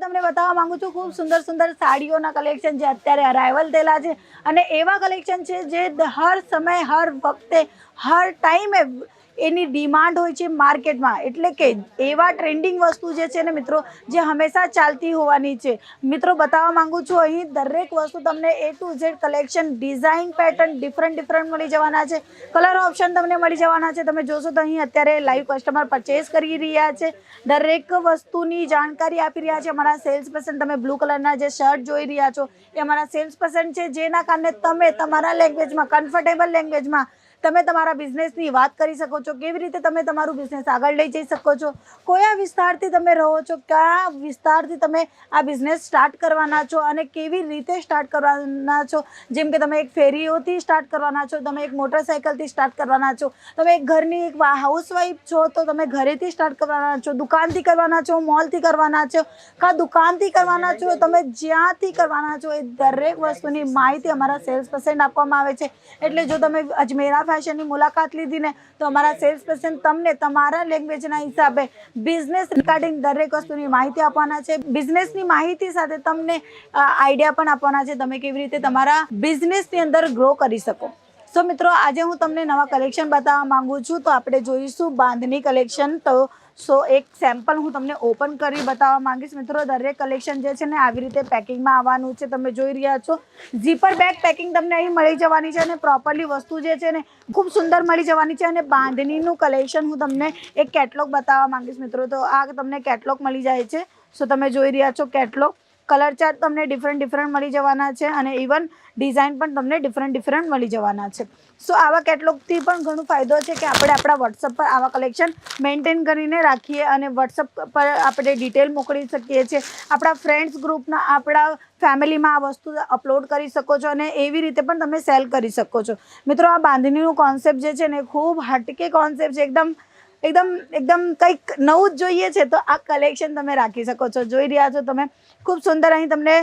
તમને બતાવવા માંગુ છું ખૂબ સુંદર સુંદર સાડીઓના કલેક્શન જે અત્યારે અરાઇવલ થયેલા છે અને એવા કલેક્શન છે જે હર સમય હર વખતે હર ટાઈમે એની ડિમાન્ડ હોય છે માર્કેટમાં, એટલે કે એવા ટ્રેન્ડિંગ વસ્તુ જે છે ને મિત્રો જે હંમેશા ચાલતી હોવાની છે. મિત્રો બતાવવા માંગુ છું અહીં દરેક વસ્તુ તમને A to Z collection, design, pattern different મળી જવાના છે. કલર ઓપ્શન તમને મળી જવાના છે. તમે જોશો તો અહીં અત્યારે લાઈવ કસ્ટમર પરચેસ કરી રહ્યા છે. દરેક વસ્તુની જાણકારી આપી રહ્યા છે અમારા સેલ્સ પર્સન. તમે બ્લુ કલરના જે શર્ટ જોઈ રહ્યા છો એ અમારા સેલ્સ પર્સન છે, જેના કારણે તમે તમારા લેંગ્વેજમાં, કમ્ફર્ટેબલ લેંગ્વેજમાં તમે તમારા બિઝનેસની વાત કરી શકો છો, કેવી રીતે તમે તમારું બિઝનેસ આગળ લઈ જઈ શકો છો, કયા વિસ્તારથી તમે રહો છો, કયા વિસ્તારથી તમે આ બિઝનેસ સ્ટાર્ટ કરવાના છો અને કેવી રીતે સ્ટાર્ટ કરવાના છો. જેમ કે તમે એક ફેરીઓથી સ્ટાર્ટ કરવાના છો, તમે એક મોટરસાઇકલથી સ્ટાર્ટ કરવાના છો, તમે એક ઘરની એક હાઉસવાઈફ છો તો તમે ઘરેથી સ્ટાર્ટ કરવાના છો, દુકાનથી કરવાના છો, મોલથી કરવાના છો, કા દુકાનથી કરવાના છો, તમે જ્યાંથી કરવાના છો, એ દરેક વસ્તુની માહિતી અમારા સેલ્સ પર્સન આપવામાં આવે છે. એટલે જો તમે અજમેરા ફેશનની મુલાકાત લીધી ને તો અમારા સેલ્સ પર્સન તમને તમારા લેંગ્વેજના હિસાબે બિઝનેસ રિગાર્ડિંગ દરેક વસ્તુની માહિતી આપવાના છે. બિઝનેસની માહિતી સાથે તમને આઈડિયા પણ આપવાના છે તમે કેવી રીતે તમારા બિઝનેસની અંદર ગ્રો કરી શકો. સો મિત્રો આજે હું તમને નવા કલેક્શન બતાવવા માંગુ છું. તો આપણે જોઈશું બાંધણી કલેક્શન. તો એક સેમ્પલ હું તમને ઓપન કરી બતાવવા માંગીશ. મિત્રો દરેક કલેક્શન જે છે ને આવી રીતે પેકિંગમાં આવવાનું છે. તમે જોઈ રહ્યા છો ઝીપર બેગ પેકિંગ તમને અહીં મળી જવાની છે અને પ્રોપરલી વસ્તુ જે છે ને ખૂબ સુંદર મળી જવાની છે. અને બાંધણીનું કલેક્શન હું તમને એક કેટલોગ બતાવવા માંગીશ મિત્રો. તો આ તમને કેટલોગ મળી જાય છે. સો તમે જોઈ રહ્યા છો કેટલોગ. કલર ચાર્ટ તમને ડિફરન્ટ મળી જવાના છે અને ઇવન ડિઝાઇન પણ તમને ડિફરન્ટ મળી જવાના છે. સો આવા કેટલોગથી પણ ઘણો ફાયદો છે કે આપણે આપણા વોટ્સઅપ પર આવા કલેક્શન મેન્ટેન કરીને રાખીએ અને વોટ્સઅપ પર આપણે ડિટેલ મોકલી શકીએ છીએ. આપણા ફ્રેન્ડ્સ ગ્રુપના, આપણા ફેમિલીમાં આ વસ્તુ અપલોડ કરી શકો છો અને એવી રીતે પણ તમે સેલ કરી શકો છો. મિત્રો આ બાંધણીનું કોન્સેપ્ટ જે છે ને ખૂબ હટકે કોન્સેપ્ટ છે. એકદમ કંઈક નવું જ જોઈએ છે તો આ કલેક્શન તમે રાખી શકો છો. જોઈ રહ્યા છો તમે ખૂબ સુંદર અહીં તમને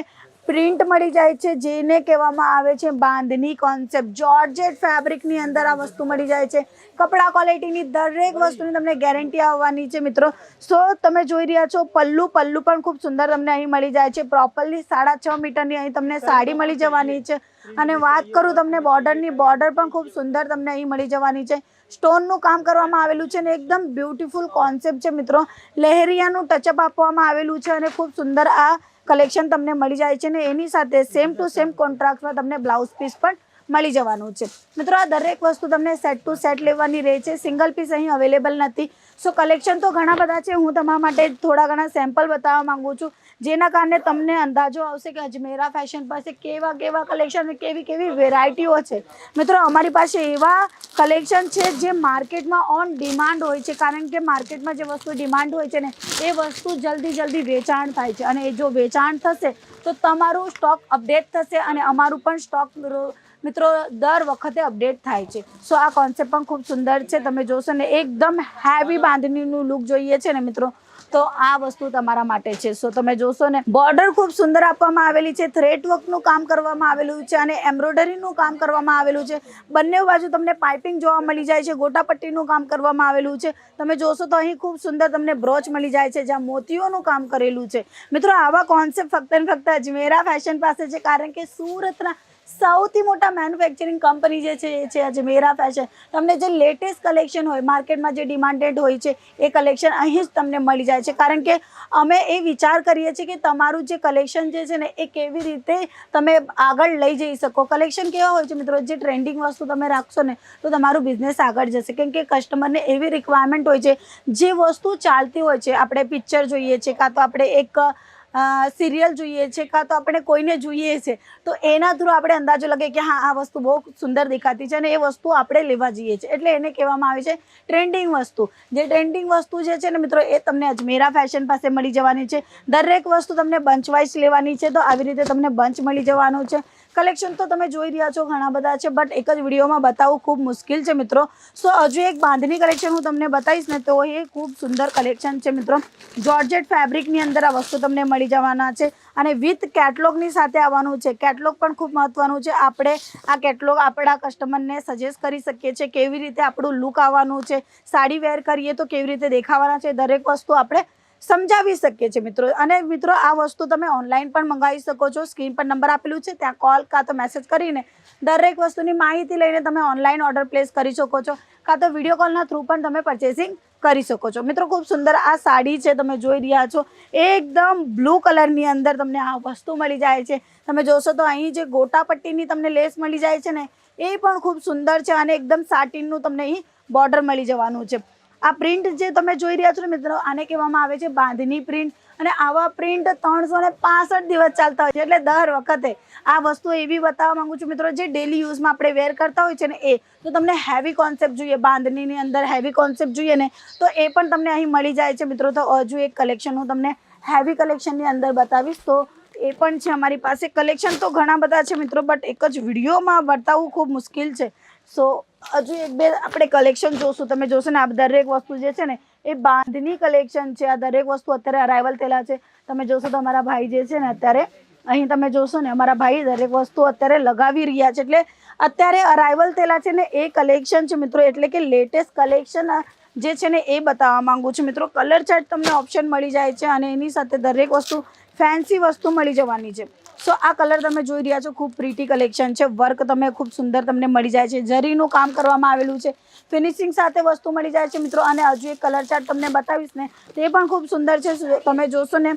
પ્રિન્ટ મળી જાય છે, જેને કહેવામાં આવે છે બાંધણી કોન્સેપ્ટ. જોર્જેટ ફેબ્રિકની અંદર આ વસ્તુ મળી જાય છે. કપડા ક્વોલિટીની દરેક વસ્તુની તમને ગેરંટી આવવાની છે મિત્રો. સો તમે જોઈ રહ્યા છો પલ્લુ પણ ખૂબ સુંદર તમને અહીં મળી જાય છે. પ્રોપરલી 6.5 મીટરની અહીં તમને સાડી મળી જવાની છે. અને વાત કરું તમને બોર્ડરની, બોર્ડર પણ ખૂબ સુંદર તમને અહીં મળી જવાની છે. સ્ટોનનું કામ કરવામાં આવેલું છે ને એકદમ બ્યુટીફુલ કોન્સેપ્ટ છે મિત્રો. લહેરિયાનું ટચઅપ આપવામાં આવેલું છે અને ખૂબ સુંદર આ કલેક્શન તમને મળી જાય છે ને એની સાથે સેમ ટુ સેમ કોન્ટ્રાક્ટમાં તમને બ્લાઉઝ પીસ પણ મળી જવાનું છે. મિત્રો આ દરેક વસ્તુ તમને સેટ ટુ સેટ લેવાની રહે છે. સિંગલ પીસ અહીં અવેલેબલ નથી. સો કલેક્શન તો ઘણા બધા છે. હું તમારા માટે થોડા ઘણા સેમ્પલ બતાવવા માંગુ છું, જેના કારણે તમને અંદાજો આવશે કે અજમેરા ફેશન પાસે કેવા કલેક્શન, કેવી વેરાયટીઓ છે. મિત્રો અમારી પાસે એવા કલેક્શન છે જે માર્કેટમાં ઓન ડિમાન્ડ હોય છે, કારણ કે માર્કેટમાં જે વસ્તુ ડિમાન્ડ હોય છે ને એ વસ્તુ જલ્દી વેચાણ થાય છે. અને એ જો વેચાણ થશે તો તમારું સ્ટોક અપડેટ થશે અને અમારું પણ સ્ટોક મિત્રો દર વખતે અપડેટ થાય છે. સો આ કોન્સેપ્ટ પણ ખૂબ સુંદર છે. તમે જોશો ને એકદમ હેવી બાંધણીનું લુક જોઈએ છે ને મિત્રો તો આ વસ્તુ તમારા માટે છે. સો તમે જોશો ને બોર્ડર ખૂબ સુંદર આપવામાં આવેલી છે. થ્રેડ વર્કનું કામ કરવામાં આવેલું છે અને એમ્બ્રોઇડરીનું કામ કરવામાં આવેલું છે. બંને બાજુ તમને પાઇપિંગ જોવા મળી જાય છે. ગોટાપટ્ટીનું કામ કરવામાં આવેલું છે. તમે જોશો તો અહીં ખૂબ સુંદર તમને બ્રોચ મળી જાય છે જ્યાં મોતીઓનું કામ કરેલું છે. મિત્રો આવા કોન્સેપ્ટ ફક્ત ને ફક્ત અજમેરા ફેશન પાસે છે, કારણ કે સુરતના સૌથી મોટા મેન્યુફેક્ચરિંગ કંપની જે છે એ છે અજમેરા ફેશન. તમને જે લેટેસ્ટ કલેક્શન હોય, માર્કેટમાં જે ડિમાન્ડેડ હોય છે એ કલેક્શન અહીં જ તમને મળી જાય છે. કારણ કે અમે એ વિચાર કરીએ છીએ કે તમારું જે કલેક્શન જે છે ને એ કેવી રીતે તમે આગળ લઈ જઈ શકો. કલેક્શન કેવા હોય છે મિત્રો, જે ટ્રેન્ડિંગ વસ્તુ તમે રાખશો ને તો તમારું બિઝનેસ આગળ જશે. કેમ કે કસ્ટમરને એવી રિક્વાયરમેન્ટ હોય છે જે વસ્તુ ચાલતી હોય છે. આપણે પિક્ચર જોઈએ છે, કાં તો આપણે એક સિરિયલ જોઈએ છે, કાં તો આપણે કોઈને જોઈએ છે, તો એના થ્રુ આપણે અંદાજો લગે કે હા આ વસ્તુ બહુ સુંદર દેખાતી છે અને એ વસ્તુ આપણે લેવા જઈએ છીએ. એટલે એને કહેવામાં આવે છે ટ્રેન્ડિંગ વસ્તુ. જે ટ્રેન્ડિંગ વસ્તુ જે છે ને મિત્રો એ તમને અજમેરા ફેશન પાસે મળી જવાની છે. દરેક વસ્તુ તમને બંચ વાઇઝ લેવાની છે તો આવી રીતે તમને બંચ મળી જવાનું છે. કલેક્શન તો તમે જોઈ રહ્યા છો ઘણા બધા છે, બટ એક જ વિડીયોમાં બતાવવું ખૂબ મુશ્કેલ છે મિત્રો. સો હજુ એક બાંધણી કલેક્શન હું તમને બતાવીશ ને તો એ ખૂબ સુંદર કલેક્શન છે મિત્રો. જોર્જેટ ફેબ્રિકની અંદર આ વસ્તુ તમને મળી જવાના છે અને વિથ કેટલોગની સાથે આવવાનું છે. કેટલોગ પણ ખૂબ મહત્વનું છે. આપણે આ કેટલોગ આપણા કસ્ટમરને સજેસ્ટ કરી શકીએ છીએ કેવી રીતે આપણું લુક આવવાનું છે, સાડી વેર કરીએ તો કેવી રીતે દેખાવાના છે, દરેક વસ્તુ આપણે સમજાવી શકીએ છીએ મિત્રો. અને મિત્રો આ વસ્તુ તમે ઓનલાઈન પણ મંગાવી શકો છો. સ્ક્રીન પર નંબર આપેલું છે, ત્યાં કોલ કાં તો મેસેજ કરીને દરેક વસ્તુની માહિતી લઈને તમે ઓનલાઈન ઓર્ડર પ્લેસ કરી શકો છો, કાં તો વિડીયો કોલના થ્રુ પણ તમે પરચેસિંગ કરી શકો છો. મિત્રો ખૂબ સુંદર આ સાડી છે, તમે જોઈ રહ્યા છો એકદમ બ્લુ કલરની અંદર તમને આ વસ્તુ મળી જાય છે. તમે જોશો તો અહીં જે ગોટા પટ્ટીની તમને લેસ મળી જાય છે ને એ પણ ખૂબ સુંદર છે અને એકદમ સાટીનનું તમને અહીં બોર્ડર મળી જવાનું છે. આ પ્રિન્ટ જે તમે જોઈ રહ્યા છો ને મિત્રો, આને કહેવામાં આવે છે બાંધણી પ્રિન્ટ. અને આવા પ્રિન્ટ 365 દિવસ ચાલતા હોય છે. એટલે દર વખતે આ વસ્તુ એવી બતાવવા માંગુ છું મિત્રો, જે ડેલી યુઝમાં આપણે વેર કરતા હોય છે ને એ. તો તમને હેવી કોન્સેપ્ટ જોઈએ, બાંધણીની અંદર હેવી કોન્સેપ્ટ જોઈએ ને તો એ પણ તમને અહીં મળી જાય છે મિત્રો. તો હજુ એક કલેક્શન હું તમને હેવી કલેક્શનની અંદર બતાવીશ. તો એ પણ છે અમારી પાસે. કલેક્શન તો ઘણા બધા છે મિત્રો, બટ એક જ વિડીયોમાં બતાવવું ખૂબ મુશ્કેલ છે. સો હજુ એક બે આપણે કલેક્શન જોશું. તમે જોશો ને આ દરેક વસ્તુ જે છે ને એ બાંધણી કલેક્શન છે. આ દરેક વસ્તુ અત્યારે અરાઇવલ થયેલા છે. તમે જોશો તો અમારા ભાઈ જે છે ને અત્યારે અહીં તમે જોશો ને અમારા ભાઈ દરેક વસ્તુ અત્યારે લગાવી રહ્યા છે. એટલે અત્યારે અરાઇવલ થયેલા છે ને એ કલેક્શન છે મિત્રો. એટલે કે લેટેસ્ટ કલેક્શન જે છે ને એ બતાવવા માંગુ છું મિત્રો. કલર ચાર્ટ તમને ઓપ્શન મળી જાય છે અને એની સાથે દરેક વસ્તુ ફેન્સી વસ્તુ મળી જવાની છે. સો આ કલર તમે જોઈ રહ્યા છો, ખૂબ પ્રીટી કલેક્શન છે. વર્ક તમે ખૂબ સુંદર તમને મળી જાય છે. જરીનું કામ કરવામાં આવેલું છે. ફિનિશિંગ સાથે વસ્તુ મળી જાય છે મિત્રો. અને હજુ એક કલર ચાર્ટ તમને બતાવીશ ને તે પણ ખૂબ સુંદર છે. તમે જોશો ને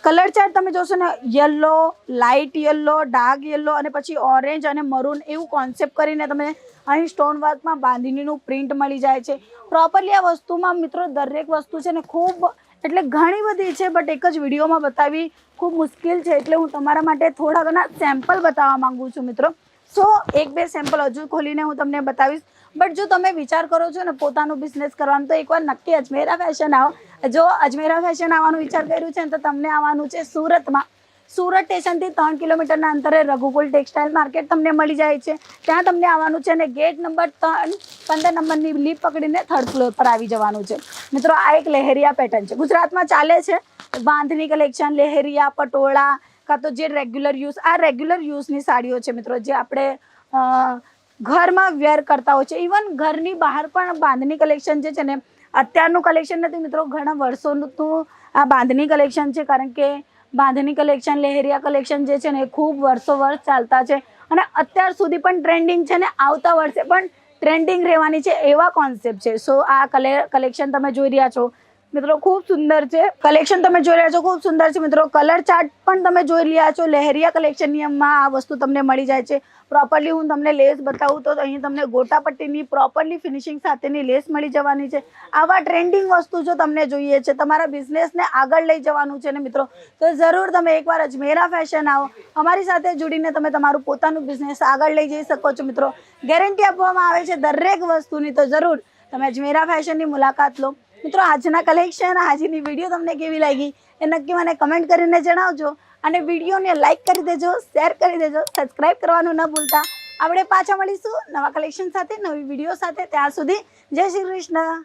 કલર ચાર્ટ તમે જોશો ને yellow, light yellow, dark yellow અને પછી ઓરેન્જ અને મરૂન એવું કોન્સેપ્ટ કરીને તમે અહીં સ્ટોન વર્કમાં બાંધણીનું પ્રિન્ટ મળી જાય છે. પ્રોપરલી આ વસ્તુમાં મિત્રો દરેક વસ્તુ છે ને ખૂબ એટલે ઘણી બધી છે, બટ એક જ વિડીયોમાં બતાવી ખૂબ મુશ્કેલ છે. એટલે હું તમારા માટે થોડા ઘણા સેમ્પલ બતાવવા માંગુ છું મિત્રો. સો એક બે સેમ્પલ હજુ ખોલીને હું તમને બતાવીશ. બટ જો તમે વિચાર કરો છો ને પોતાનું બિઝનેસ કરવાનું તો એકવાર નક્કી અજમેરા ફેશન આવો. જો અજમેરા ફેશન આવવાનું વિચાર કર્યું છે ને તો તમને આવવાનું છે સુરતમાં. સુરત સ્ટેશનથી 3 કિલોમીટરના અંતરે રઘુકુલ ટેક્સટાઇલ માર્કેટ તમને મળી જાય છે. ત્યાં તમને આવવાનું છે અને ગેટ નંબર 3 15 નંબરની લીપ પકડીને 3rd ફ્લોર પર આવી જવાનું છે મિત્રો. આ એક લહેરિયા પેટર્ન છે, ગુજરાતમાં ચાલે છે બાંધણી કલેક્શન. લહેરિયા, પટોળા કાં તો જે રેગ્યુલર યુઝ, આ રેગ્યુલર યુઝની સાડીઓ છે મિત્રો, જે આપણે ઘરમાં વેર કરતા હોય છે. ઇવન ઘરની બહાર પણ બાંધણી કલેક્શન જે છે ને અત્યારનું કલેક્શન નથી મિત્રો, ઘણા વર્ષોનું તો આ બાંધણી કલેક્શન છે. કારણ કે બાંધણી કલેક્શન, લહેરિયા કલેક્શન જે છે ને એ ખૂબ વર્ષ ચાલતા છે અને અત્યાર સુધી પણ ટ્રેન્ડિંગ છે ને આવતા વર્ષે પણ ટ્રેન્ડિંગ રહેવાની છે એવા કોન્સેપ્ટ છે. સો આ કલેક્શન તમે જોઈ રહ્યા છો મિત્રો, ખૂબ સુંદર છે. કલેક્શન તમે જોઈ રહ્યા છો ખૂબ સુંદર છે મિત્રો. કલર ચાર્ટ પણ તમે જોઈ રહ્યા છો. લહેરિયા કલેક્શનની આ વસ્તુ તમને મળી જાય છે. પ્રોપરલી હું તમને લેસ બતાવું તો અહીં તમને ગોટા પટ્ટીની પ્રોપરલી ફિનિશિંગ સાથેની લેસ મળી જવાની છે. આવા ટ્રેન્ડિંગ વસ્તુ જો તમને જોઈએ છે, તમારા બિઝનેસને આગળ લઈ જવાનું છે ને મિત્રો, તો જરૂર તમે એકવાર અજમેરા ફેશન આવો. અમારી સાથે જોડીને તમે તમારું પોતાનું બિઝનેસ આગળ લઈ જઈ શકો છો મિત્રો. ગેરંટી આપવામાં આવે છે દરેક વસ્તુની. તો જરૂર તમે અજમેરા ફેશનની મુલાકાત લો મિત્રો. આજના કલેક્શન, આજની વિડીયો તમને કેવી લાગી એ નક્કી મને કમેન્ટ કરીને જણાવજો. અને વિડીયોને લાઇક કરી દેજો, શેર કરી દેજો, સબસ્ક્રાઇબ કરવાનું ન ભૂલતા. આપણે પાછા મળીશું નવા કલેક્શન સાથે, નવી વિડીયો સાથે. ત્યાં સુધી જય શ્રી કૃષ્ણ.